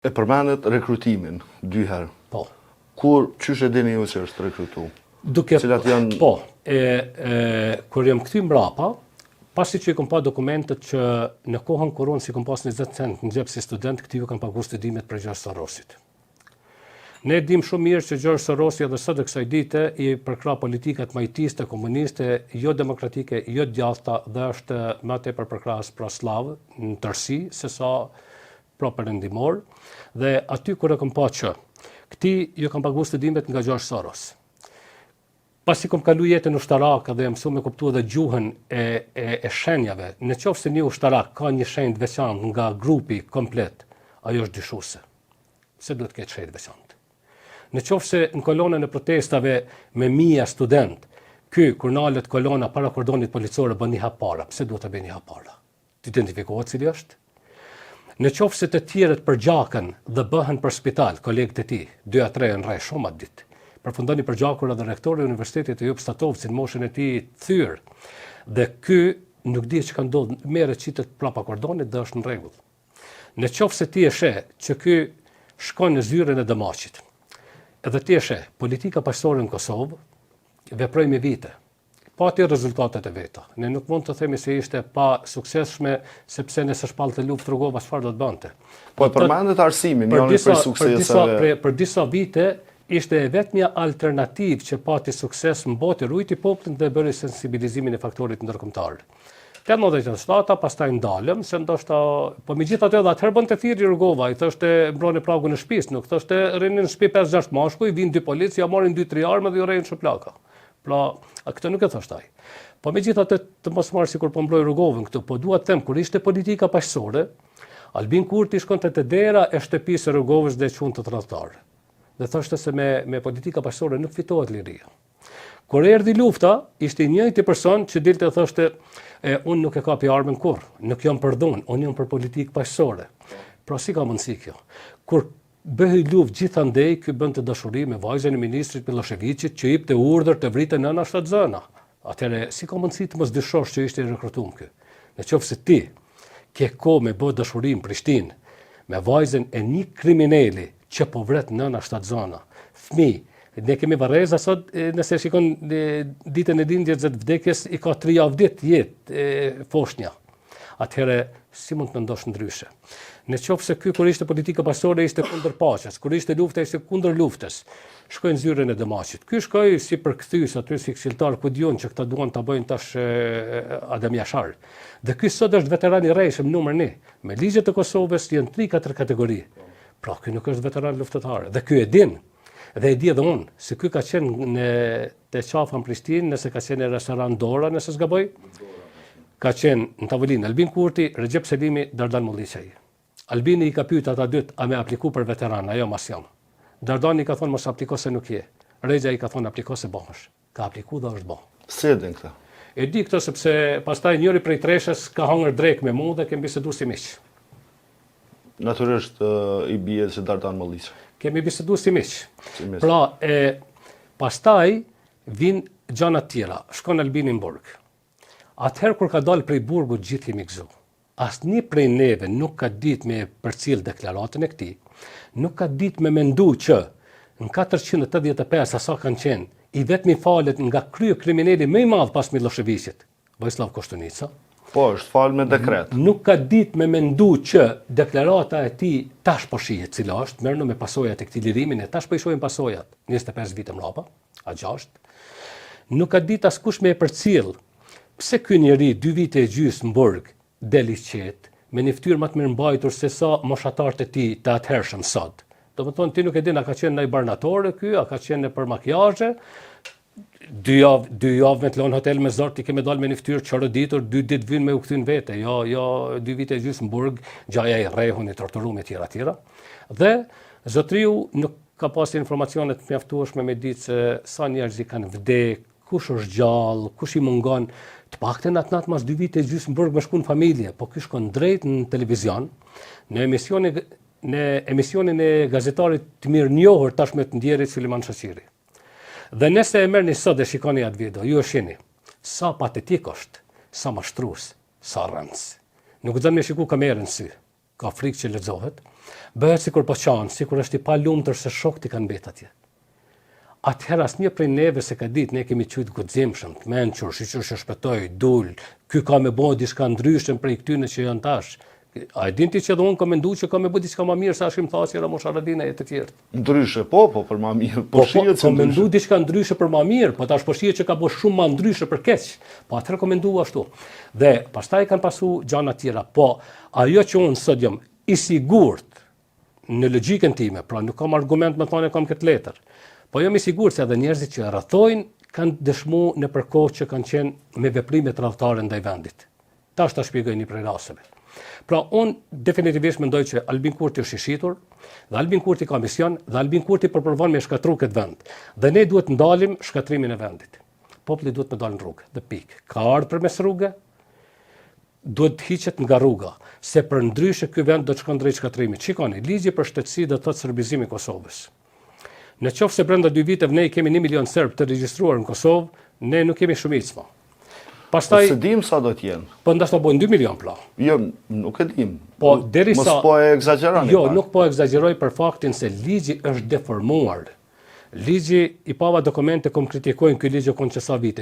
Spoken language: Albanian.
E përmendet rekrutimin, 2 herë. Po. Qysh e dini ju që është rekrutu? Cilat janë... Po, kur jam këty mbrapa, pasi që i kom pa dokumentet që në kohën koronë si kom pas 20 cent në gjep si student, këty ju kam pagu studimet për George Sorosit. Ne dim shumë mirë që George Sorosi edhe sot e kësaj dite i përkra politikat majtiste, komuniste, jo demokratike, jo djathta dhe është më tepër përkrahas proslav në tërësi, se sa pro-perëndimor, dhe aty kur e kam pa që këti ju kam pagu studimet nga George Soros. Pasi kom kalu jetën ushtarake dhe mësu me kuptu edhe gjuhën e shenjave, në qoftë se një ushtarak ka një shenjë të veçantë nga grupi komplet, ajo është dyshuese. Se duhet ketë shenjë të veçantë. Në qoftë se në kolonën e protestave me 1000 student, kur nalet kolona para kordonit policore bën një hap para, pse duhet të bëj një hap para? Të identifikohet cili është? Në qoftë se të tjerët përgjakën dhe bëhen për spital, kolegët e tij, 2-3 në rrej shumë atë ditë. Përfundoni përgjakur edhe rektori i Universitetit të Jup Statovci në moshën e tij të thyr. Dhe ky nuk di që ka ndodhur, merret qitet prapa kordonit dhe është në rregull. Në qoftë se ti e sheh që ky shkon në zyrën e Dëmaqit, edhe ti e sheh politika paqësore në Kosovë veproi me vite. Pati rezultatet e veta. Ne nuk mund të themi se ishte pa suksesshme sepse nëse shpallte luftë rrugova çfarë do të bënte. Po e përmendet arsimin, janë për sukseseve. Për disa vite ishte vetmja alternativë që pati sukses mboti ruajti popullin dhe bëri sensibilizimin e faktorit ndërkombëtar. Te 97-ta pastaj ndalëm se ndoshta po megjithatë edhe atëherë bënte thirrje rrugova, i thoshte mbroni pragun e shtëpisë, nuk thoshte rrini në shtëpi 5-6 mashkuj, vinë 2 policia, marrin 2-3 armë dhe ju rrejnë shuplaka. Pra, këtë nuk e thosht ai. Po megjithatë të mos marr sikur po mbroj rrugovën këtu, po dua të them kur ishte politika paqësore, Albin Kurti shkonte te dera e shtëpisë së rrugovës dhe çunte tradhtar. Dhe thoshte se me politika paqësore nuk fitohet liria. Kur erdhi lufta, ishte i njëjti person që dilte e thoshte unë nuk e kapi armën kurrë, nuk jam për dhunë, unë jam për politikë paqësore. Pra si ka mundësi kjo? Kur bëhej luftë gjithandej, ky bënte dashuri me vajzën e ministrit Miloševićit që jepte urdhër të vritë nëna shtatzëna. Atëherë si ka mundësi të mos dyshosh që ishte i rekrutuar ky? Nëse ti ke kohë me bë dashuri në Prishtinë me vajzën e një kriminali që po vret nëna shtatzëna, fëmijë. Ne kemi varreza sot, nëse shikon ditën e lindjes së vdekjes, i ka 3 javë jetë foshnja. Atëherë si mund të mendosh ndryshe? Në qoftë se ky kur ishte politika paqësore ishte kundër paqes, kur ishte lufta ishte kundër luftës. Shkoi në zyrën e Dëmaqit. Ky shkoi si përkthyes aty si këshilltar ku diun që këta duan ta bëjnë tash Adem Jashar. Dhe ky sot është veteran i rrejshëm numër 1. Me ligjet e Kosovës janë 3-4 kategori. Pra ky nuk është veteran luftëtar. Dhe ky e din. Dhe e di edhe unë, se ky ka qenë te qafa në Prishtinë, nëse ka qenë në restorant Dora, nëse s'gaboj, ka qenë në tavolinë Albin Kurti, Recep Selimi, Dardan Mulliçaj. Albini i ka pyet ata dytë, a me apliku për veteran, ajo mas jam. Dardani ka thonë mos apliko se nuk je. Rexha i ka thonë apliko se bëhesh. Ka apliku dhe është bë. Si e din këtë? E di këtë sepse pastaj njëri prej treshës ka hangër drek me mua dhe kemi biseduar si miq. Natyrisht i bie se Dardan Mulliçaj. Kemi biseduar si miq. Pra, pastaj vin gjana të tjera. Shkon Albini në burg. Atëherë kur ka dalë prej burgut gjithë jemi gëzu. Asnjë prej neve nuk ka ditë me përcjell deklaratën e këtij. Nuk ka ditë me mendu që në 485 sa kanë qenë, i vetmi falet nga krye kriminali më i madh pas Miloševićit, Vojislav Koštunica. Po, është fal me dekret. Nuk ka ditë me mendu që deklarata e tij tash po shihet cila është, merrno me pasojat e këtij lirimin, e tash po i shohim pasojat 25 vite mbrapa, a 6. Nuk ka ditë askush me e përcjell pse ky njeri 2 vite e gjysmë në burg deli qetë, me një fytyrë më të mirë mbajtur se sa moshatarët e tij të atëhershëm sot. Domethënë ti nuk e din a ka qenë ndaj barnatore ky, a ka qenë për makiazhe. 2 javë me të lënë hotel me zor ti kemi dalë me një fytyrë çoroditur, 2 ditë vin me u kthyn vete. Jo 2 vite e gjysmë në burg, gjaja e rrehun i torturuar me tjera. Dhe zotriu nuk ka pas informacione të mjaftueshme me ditë se sa njerëz i kanë vdek, kush është gjallë, kush i mungon. Të paktën atë natë mas 2 vite e gjysmë në burg me shku në familje, po ky shkon drejt në televizion, në emisionin e gazetarit të mirë njohur tashmë të ndjerit Sulejman Shaqiri. Dhe nëse e merrni sot dhe shikoni atë video, ju e shihni sa patetik është, sa mashtrues, sa rëndës. Nuk do të më shiku kamerën sy. ka frikë që lexohet, bëhet sikur po qanë, sikur është i palumtur se shokët i kanë mbet atje. Atëherë asnjë prej neve se ka ditë ne kemi qytë guximshëm, të mençur, shiqur që shpëtoi, dul, ky ka me bë diçka ndryshe prej këtyre që janë tash. A e din ti që edhe unë kam menduar që ka me bë diçka më mirë se ashtu më thashë Ramosh Haradina e të tjerë. Ndryshe, po, për më mirë. Po shihet se kam menduar diçka ndryshe për më mirë, po tash po shihet që ka bërë shumë më ndryshe për keq. Po atëherë kam menduar ashtu. Dhe pastaj kanë pasu gjëra të tjera, po ajo që unë sot jam i sigurt në logjikën time, pra nuk kam argument me thonë kam këtë letër. Po jam i sigurt se edhe njerëzit që rrethojnë kanë dëshmuar në përkohë që kanë qenë me veprime tradhtare ndaj vendit. Tash ta shpjegoj një prej rasteve. Pra unë definitivisht mendoj që Albin Kurti është i shitur, dhe Albin Kurti ka mision, dhe Albin Kurti përpërvon me shkatru këtë vend. Dhe ne duhet ndalim shkatrimin e vendit. Populli duhet me dalë në rrugë, dhe pikë. Ka ardhur përmes rrugë, duhet të hiqet nga rruga, se për ndryshe ky vend do të shkon drejt shkatrimit. Shikoni, ligji për shtetësi do të thotë serbizimi i Kosovës. Në qoftë se brenda 2 viteve ne kemi 1 milion serb të regjistruar në Kosovë, ne nuk kemi shumicë më. Pastaj se dim sa do të jenë. Po ndoshta bën 2 milion pla. Jo, nuk e dim. Po derisa mos po e egzageroni. Jo, nuk po egzageroj për faktin se ligji është deformuar. Ligji i pava dokumente kom kritikojnë ky ligj kon që sa vite.